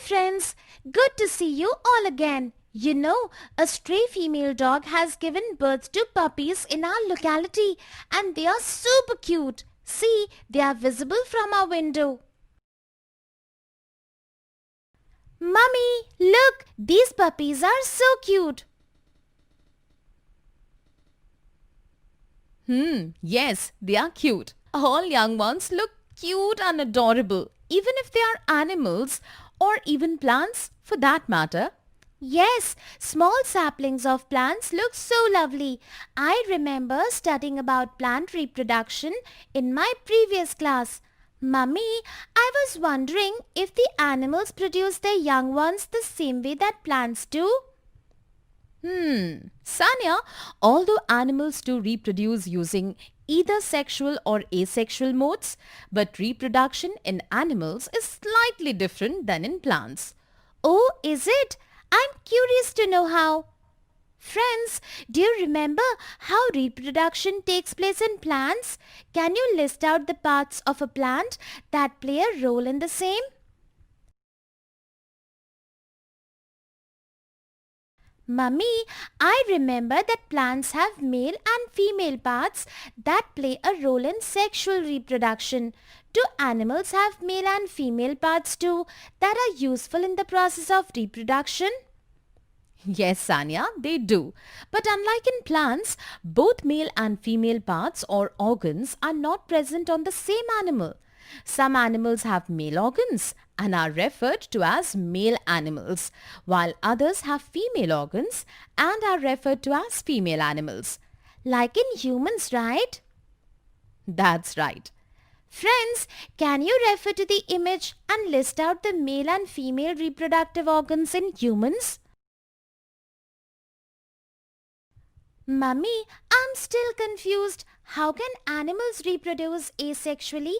friends, good to see you all again. You know, a stray female dog has given birth to puppies in our locality and they are super cute. See, they are visible from our window. Mummy, look, these puppies are so cute. Yes, they are cute. All young ones look cute and adorable, even if they are animals or even plants for that matter. Yes, small saplings of plants look so lovely. I remember studying about plant reproduction in my previous class. Mummy, I was wondering if the animals produce their young ones the same way that plants do. Sanya, although animals do reproduce using either sexual or asexual modes, but reproduction in animals is slightly different than in plants. Oh, is it? I'm curious to know how. Friends, do you remember how reproduction takes place in plants? Can you list out the parts of a plant that play a role in the same? Mummy, I remember that plants have male and female parts that play a role in sexual reproduction. Do animals have male and female parts too that are useful in the process of reproduction? Yes, Sanya, they do. But unlike in plants, both male and female parts or organs are not present on the same animal. Some animals have male organs and are referred to as male animals, while others have female organs and are referred to as female animals. Like in humans, right? That's right. Friends, can you refer to the image and list out the male and female reproductive organs in humans? Mummy, I'm still confused. How can animals reproduce asexually?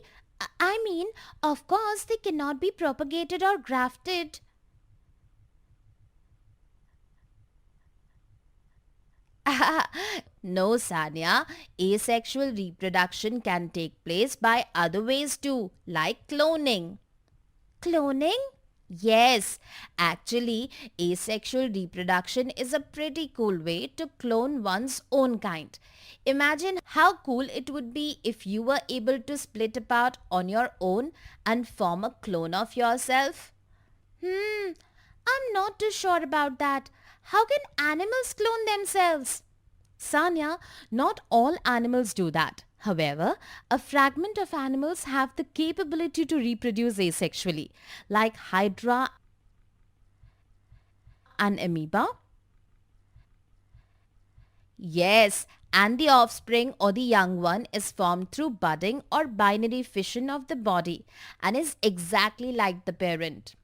I mean, of course they cannot be propagated or grafted. No, Sanya. Asexual reproduction can take place by other ways too, like cloning. Cloning? Yes, actually, asexual reproduction is a pretty cool way to clone one's own kind. Imagine how cool it would be if you were able to split apart on your own and form a clone of yourself. I'm not too sure about that. How can animals clone themselves? Sanya, not all animals do that. However, a fragment of animals have the capability to reproduce asexually, like Hydra and amoeba. Yes, and the offspring or the young one is formed through budding or binary fission of the body and is exactly like the parent.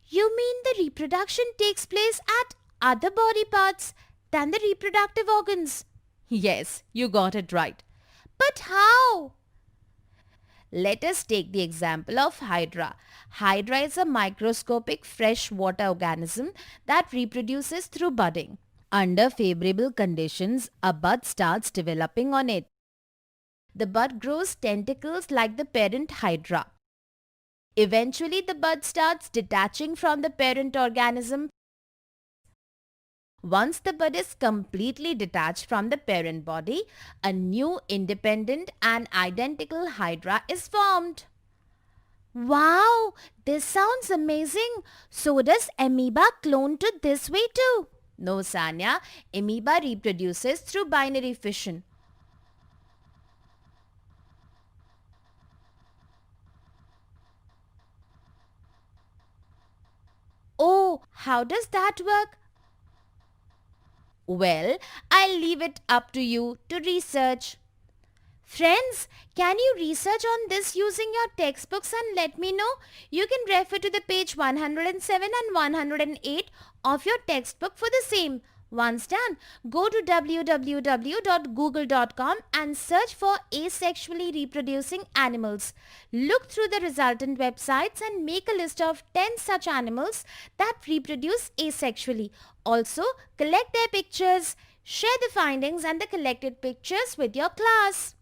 You mean the reproduction takes place at other body parts than the reproductive organs? Yes, you got it right. But how? Let us take the example of Hydra. Hydra is a microscopic freshwater organism that reproduces through budding. Under favorable conditions, a bud starts developing on it. The bud grows tentacles like the parent Hydra. Eventually, the bud starts detaching from the parent organism. Once the bud is completely detached from the parent body, a new independent and identical Hydra is formed. Wow, this sounds amazing. So does amoeba clone to this way too? No, Sanya, amoeba reproduces through binary fission. Oh, how does that work? Well, I'll leave it up to you to research. Friends, can you research on this using your textbooks and let me know? You can refer to the page 107 and 108 of your textbook for the same. Once done, go to www.google.com and search for asexually reproducing animals. Look through the resultant websites and make a list of 10 such animals that reproduce asexually. Also, collect their pictures, share the findings and the collected pictures with your class.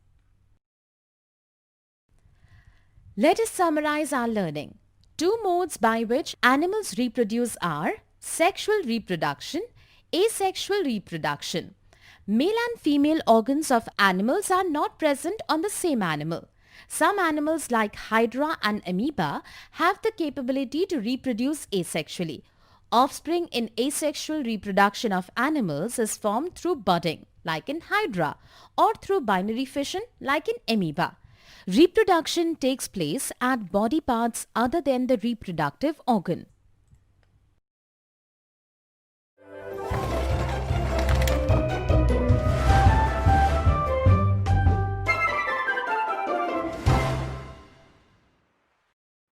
Let us summarize our learning. Two modes by which animals reproduce are sexual reproduction, asexual reproduction. Male and female organs of animals are not present on the same animal. Some animals like hydra and amoeba have the capability to reproduce asexually. Offspring in asexual reproduction of animals is formed through budding, like in hydra, or through binary fission, like in amoeba. Reproduction takes place at body parts other than the reproductive organ.